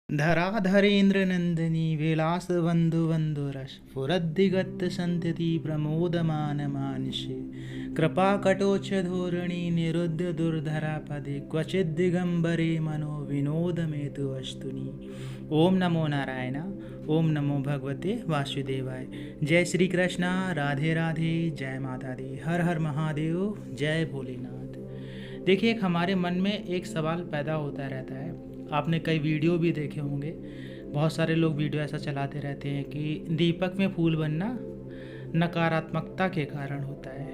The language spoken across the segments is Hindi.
धराधरेन्द्र नंदिनी विलास बंधु बंधुरस फुरद्दिगत संतति प्रमोदमान मानसे कृपा कटोच धोरणी निरुद्ध दुर्धरा पदे क्वचित दिगंबरे मनो विनोद मेतु वस्तुनि। ओम नमो नारायण। ओम नमो भगवते वासुदेवाय। जय श्री कृष्णा। राधे राधे। जय माता दी। हर हर महादेव। जय भोलेनाथ। देखिए, एक हमारे मन में एक सवाल पैदा होता रहता है। आपने कई वीडियो भी देखे होंगे, बहुत सारे लोग वीडियो ऐसा चलाते रहते हैं कि दीपक में फूल बनना नकारात्मकता के कारण होता है,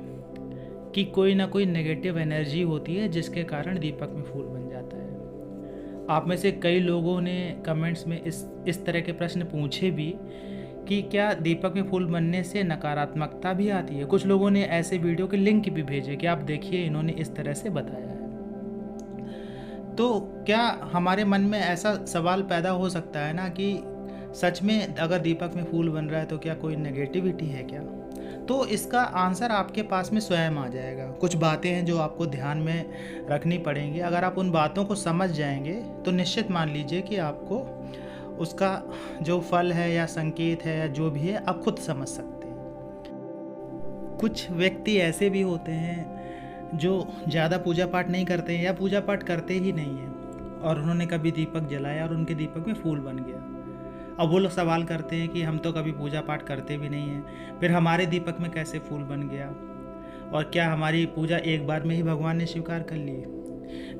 कि कोई ना कोई नेगेटिव एनर्जी होती है जिसके कारण दीपक में फूल बन जाता है। आप में से कई लोगों ने कमेंट्स में इस तरह के प्रश्न पूछे भी कि क्या दीपक में फूल बनने से नकारात्मकता भी आती है। कुछ लोगों ने ऐसे वीडियो के लिंक भी भेजे कि आप देखिए, इन्होंने इस तरह से बताया है। तो क्या हमारे मन में ऐसा सवाल पैदा हो सकता है ना कि सच में अगर दीपक में फूल बन रहा है तो क्या कोई नेगेटिविटी है क्या? तो इसका आंसर आपके पास में स्वयं आ जाएगा। कुछ बातें हैं जो आपको ध्यान में रखनी पड़ेंगी। अगर आप उन बातों को समझ जाएंगे तो निश्चित मान लीजिए कि आपको उसका जो फल है या संकेत है या जो भी है, आप खुद समझ सकते हैं। कुछ व्यक्ति ऐसे भी होते हैं जो ज़्यादा पूजा पाठ नहीं करते हैं या पूजा पाठ करते ही नहीं हैं, और उन्होंने कभी दीपक जलाया और उनके दीपक में फूल बन गया। अब वो लोग सवाल करते हैं कि हम तो कभी पूजा पाठ करते भी नहीं हैं, फिर हमारे दीपक में कैसे फूल बन गया, और क्या हमारी पूजा एक बार में ही भगवान ने स्वीकार कर ली?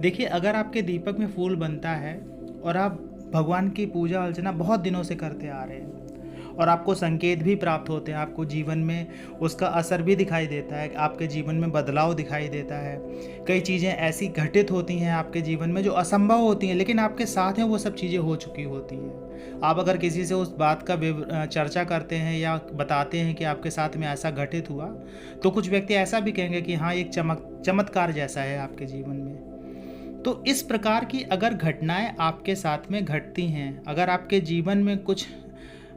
देखिए, अगर आपके दीपक में फूल बनता है और आप भगवान की पूजा अर्चना बहुत दिनों से करते आ रहे हैं और आपको संकेत भी प्राप्त होते हैं, आपको जीवन में उसका असर भी दिखाई देता है, आपके जीवन में बदलाव दिखाई देता है, कई चीज़ें ऐसी घटित होती हैं आपके जीवन में जो असंभव होती हैं, लेकिन आपके साथ में वो सब चीज़ें हो चुकी होती हैं। आप अगर किसी से उस बात का चर्चा करते हैं या बताते हैं कि आपके साथ में ऐसा घटित हुआ, तो कुछ व्यक्ति ऐसा भी कहेंगे कि हाँ, एक चमत्कार जैसा है आपके जीवन में। तो इस प्रकार की अगर घटनाएं आपके साथ में घटती हैं, अगर आपके जीवन में कुछ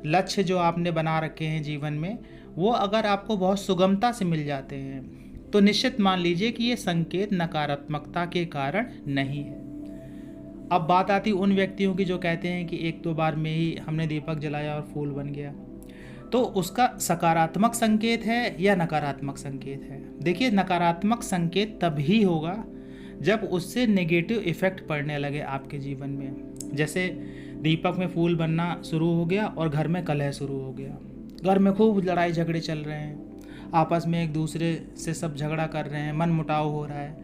लक्ष्य जो आपने बना रखे हैं जीवन में, वो अगर आपको बहुत सुगमता से मिल जाते हैं, तो निश्चित मान लीजिए कि ये संकेत नकारात्मकता के कारण नहीं है। अब बात आती उन व्यक्तियों की जो कहते हैं कि एक दो बार में ही हमने दीपक जलाया और फूल बन गया, तो उसका सकारात्मक संकेत है या नकारात्मक संकेत है? देखिए, नकारात्मक संकेत तभी होगा जब उससे नेगेटिव इफेक्ट पड़ने लगे आपके जीवन में। जैसे दीपक में फूल बनना शुरू हो गया और घर में कलह शुरू हो गया, घर में खूब लड़ाई झगड़े चल रहे हैं, आपस में एक दूसरे से सब झगड़ा कर रहे हैं, मन मुटाव हो रहा है,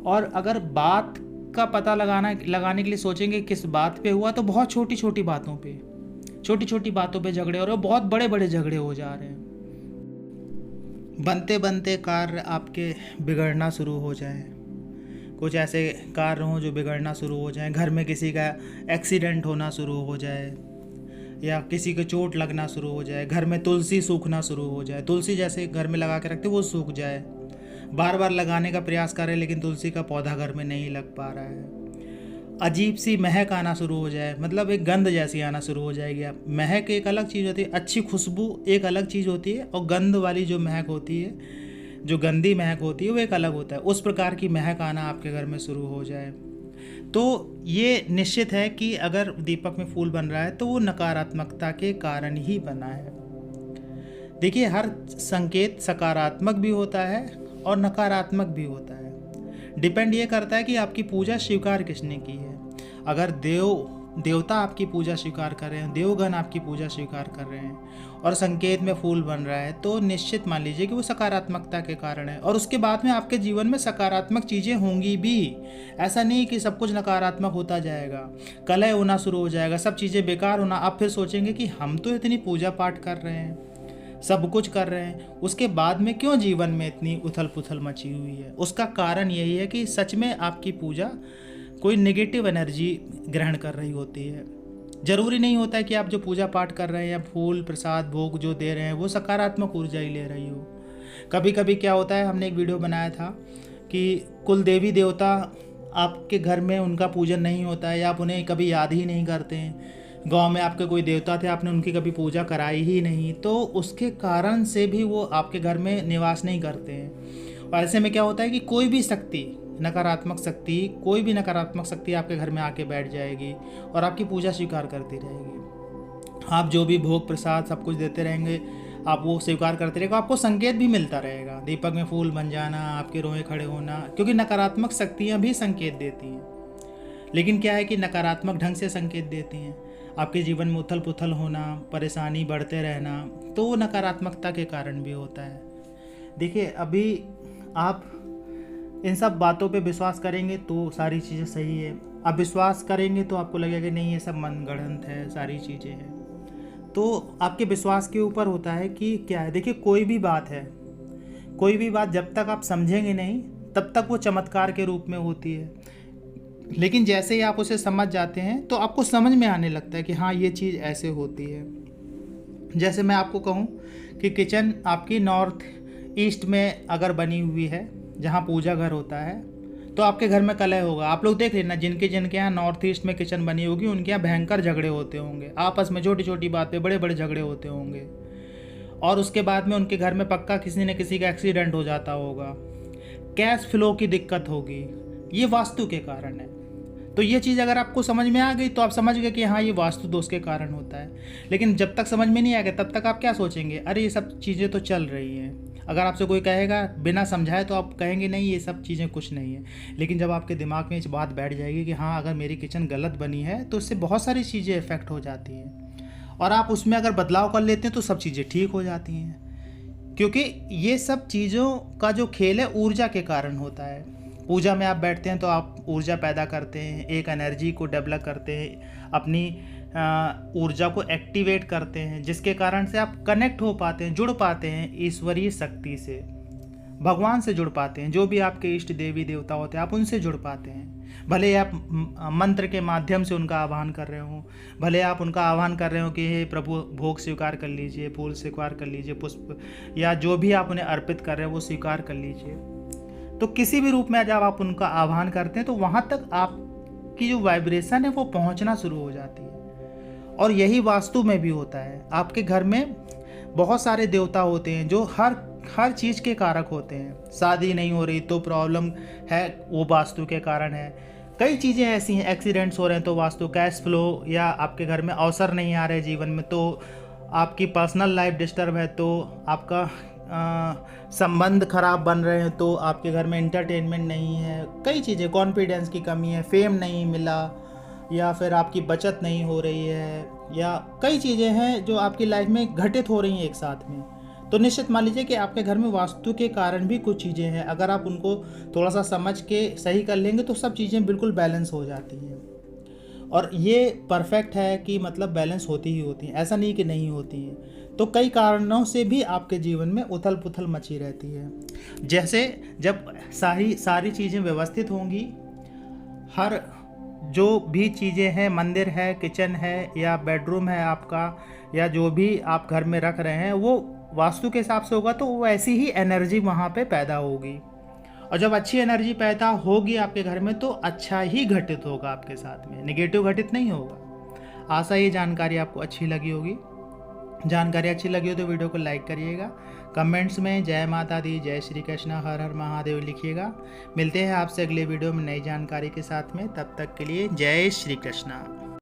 और अगर बात का पता लगाने के लिए सोचेंगे किस बात पे हुआ, तो बहुत छोटी छोटी बातों पे झगड़े हो रहे हैं, बहुत बड़े बड़े झगड़े हो जा रहे हैं। बनते बनते कार्य आपके बिगड़ना शुरू हो जाए, कुछ ऐसे कार्य हों जो बिगड़ना शुरू हो जाएं, घर में किसी का एक्सीडेंट होना शुरू हो जाए या किसी को चोट लगना शुरू हो जाए, घर में तुलसी सूखना शुरू हो जाए, तुलसी जैसे घर में लगा के रखते वो सूख जाए, बार बार लगाने का प्रयास करें लेकिन तुलसी का पौधा घर में नहीं लग पा रहा है, अजीब सी महक आना शुरू हो जाए, मतलब एक गंध जैसी आना शुरू हो जाएगी। महक एक अलग चीज़ होती है, अच्छी खुशबू एक अलग चीज़ होती है, और गंध वाली जो महक होती है, जो गंदी महक होती है, वो एक अलग होता है। उस प्रकार की महक आना आपके घर में शुरू हो जाए, तो ये निश्चित है कि अगर दीपक में फूल बन रहा है तो वो नकारात्मकता के कारण ही बना है। देखिए, हर संकेत सकारात्मक भी होता है और नकारात्मक भी होता है। डिपेंड ये करता है कि आपकी पूजा स्वीकार किसने की है। अगर देवता आपकी पूजा स्वीकार कर रहे हैं, देवगण आपकी पूजा स्वीकार कर रहे हैं और संकेत में फूल बन रहा है, तो निश्चित मान लीजिए कि वो सकारात्मकता के कारण है, और उसके बाद में आपके जीवन में सकारात्मक चीज़ें होंगी भी। ऐसा नहीं कि सब कुछ नकारात्मक होता जाएगा, कलह होना शुरू हो जाएगा, सब चीज़ें बेकार होना। आप फिर सोचेंगे कि हम तो इतनी पूजा पाठ कर रहे हैं, सब कुछ कर रहे हैं, उसके बाद में क्यों जीवन में इतनी उथल पुथल मची हुई है? उसका कारण यही है कि सच में आपकी पूजा कोई नेगेटिव एनर्जी ग्रहण कर रही होती है। ज़रूरी नहीं होता है कि आप जो पूजा पाठ कर रहे हैं या फूल प्रसाद भोग जो दे रहे हैं वो सकारात्मक ऊर्जा ही ले रही हो। कभी कभी क्या होता है, हमने एक वीडियो बनाया था कि कुल देवी देवता आपके घर में उनका पूजन नहीं होता है या आप उन्हें कभी याद ही नहीं करते हैं। गांव में आपके कोई देवता थे, आपने उनकी कभी पूजा कराई ही नहीं, तो उसके कारण से भी वो आपके घर में निवास नहीं करते हैं। और ऐसे में क्या होता है कि कोई भी शक्ति नकारात्मक शक्ति, कोई भी नकारात्मक शक्ति आपके घर में आके बैठ जाएगी और आपकी पूजा स्वीकार करती रहेगी। आप जो भी भोग प्रसाद सब कुछ देते रहेंगे, आप वो स्वीकार करते रहेगा, आपको संकेत भी मिलता रहेगा, दीपक में फूल बन जाना, आपके रोए खड़े होना, क्योंकि नकारात्मक शक्तियाँ भी संकेत देती हैं। लेकिन क्या है कि नकारात्मक ढंग से संकेत देती हैं। आपके जीवन में उथल पुथल होना, परेशानी बढ़ते रहना, तो वो नकारात्मकता के कारण भी होता है। देखिए, अभी आप इन सब बातों पे विश्वास करेंगे तो सारी चीज़ें सही है, आप विश्वास करेंगे तो आपको लगेगा कि नहीं ये सब मनगढ़ंत है, सारी चीज़ें हैं। तो आपके विश्वास के ऊपर होता है कि क्या है। देखिए, कोई भी बात है, कोई भी बात जब तक आप समझेंगे नहीं तब तक वो चमत्कार के रूप में होती है। लेकिन जैसे ही आप उसे समझ जाते हैं तो आपको समझ में आने लगता है कि हाँ ये चीज़ ऐसे होती है। जैसे मैं आपको कहूँ कि किचन आपकी नॉर्थ ईस्ट में अगर बनी हुई है, जहाँ पूजा घर होता है, तो आपके घर में कलह होगा। आप लोग देख लेना, जिनके जिनके यहाँ नॉर्थ ईस्ट में किचन बनी होगी उनके यहाँ भयंकर झगड़े होते होंगे, आपस में छोटी छोटी बात पे बड़े बड़े झगड़े होते होंगे। और उसके बाद में उनके घर में पक्का किसी न किसी का एक्सीडेंट हो जाता होगा, कैश फ्लो की दिक्कत होगी। ये वास्तु के कारण है। तो ये चीज़ अगर आपको समझ में आ गई तो आप समझ गए कि हाँ ये वास्तु दोष के कारण होता है। लेकिन जब तक समझ में नहीं आएगा तब तक आप क्या सोचेंगे, अरे ये सब चीज़ें तो चल रही हैं। अगर आपसे कोई कहेगा बिना समझाए तो आप कहेंगे नहीं ये सब चीज़ें कुछ नहीं है। लेकिन जब आपके दिमाग में इस बात बैठ जाएगी कि हाँ अगर मेरी किचन गलत बनी है तो उससे बहुत सारी चीज़ें इफेक्ट हो जाती हैं, और आप उसमें अगर बदलाव कर लेते हैं तो सब चीज़ें ठीक हो जाती हैं। क्योंकि ये सब चीज़ों का जो खेल है ऊर्जा के कारण होता है। पूजा में आप बैठते हैं तो आप ऊर्जा पैदा करते हैं, एक एनर्जी को डेवलप करते हैं, अपनी ऊर्जा को एक्टिवेट करते हैं, जिसके कारण से आप कनेक्ट हो पाते हैं, जुड़ पाते हैं ईश्वरीय शक्ति से, भगवान से जुड़ पाते हैं। जो भी आपके इष्ट देवी देवता होते हैं आप उनसे जुड़ पाते हैं। भले आप मंत्र के माध्यम से उनका आह्वान कर रहे हो, भले आप उनका आह्वान कर रहे हो कि हे प्रभु भोग स्वीकार कर लीजिए, फूल स्वीकार कर लीजिए, पुष्प या जो भी आप उन्हें अर्पित कर रहे हो वो स्वीकार कर लीजिए। तो किसी भी रूप में जब आप उनका आह्वान करते हैं तो वहाँ तक आपकी जो वाइब्रेशन है वो पहुँचना शुरू हो जाती है। और यही वास्तु में भी होता है। आपके घर में बहुत सारे देवता होते हैं जो हर चीज़ के कारक होते हैं। शादी नहीं हो रही तो प्रॉब्लम है, वो वास्तु के कारण है। कई चीज़ें ऐसी हैं, एक्सीडेंट्स हो रहे हैं तो वास्तु, कैश फ्लो, या आपके घर में अवसर नहीं आ रहे जीवन में तो आपकी पर्सनल लाइफ डिस्टर्ब है, तो आपका संबंध खराब बन रहे हैं तो आपके घर में एंटरटेनमेंट नहीं है, कई चीज़ें, कॉन्फिडेंस की कमी है, फेम नहीं मिला, या फिर आपकी बचत नहीं हो रही है, या कई चीज़ें हैं जो आपकी लाइफ में घटित हो रही हैं एक साथ में। तो निश्चित मान लीजिए कि आपके घर में वास्तु के कारण भी कुछ चीज़ें हैं, अगर आप उनको थोड़ा सा समझ के सही कर लेंगे तो सब चीज़ें बिल्कुल बैलेंस हो जाती हैं। और ये परफेक्ट है कि मतलब बैलेंस होती ही होती हैं, ऐसा नहीं कि नहीं होती हैं। तो कई कारणों से भी आपके जीवन में उथल पुथल मची रहती है। जैसे जब सारी चीज़ें व्यवस्थित होंगी, हर जो भी चीज़ें हैं, मंदिर है, किचन है, या बेडरूम है आपका, या जो भी आप घर में रख रहे हैं वो वास्तु के हिसाब से होगा, तो वो ऐसी ही एनर्जी वहाँ पे पैदा होगी। और जब अच्छी एनर्जी पैदा होगी आपके घर में तो अच्छा ही घटित होगा आपके साथ में, नेगेटिव घटित नहीं होगा। आशा ये जानकारी आपको अच्छी लगी होगी। जानकारी अच्छी लगी हो तो वीडियो को लाइक करिएगा, कमेंट्स में जय माता दी, जय श्री कृष्ण, हर हर महादेव लिखिएगा। मिलते हैं आपसे अगले वीडियो में नई जानकारी के साथ में, तब तक के लिए जय श्री कृष्ण।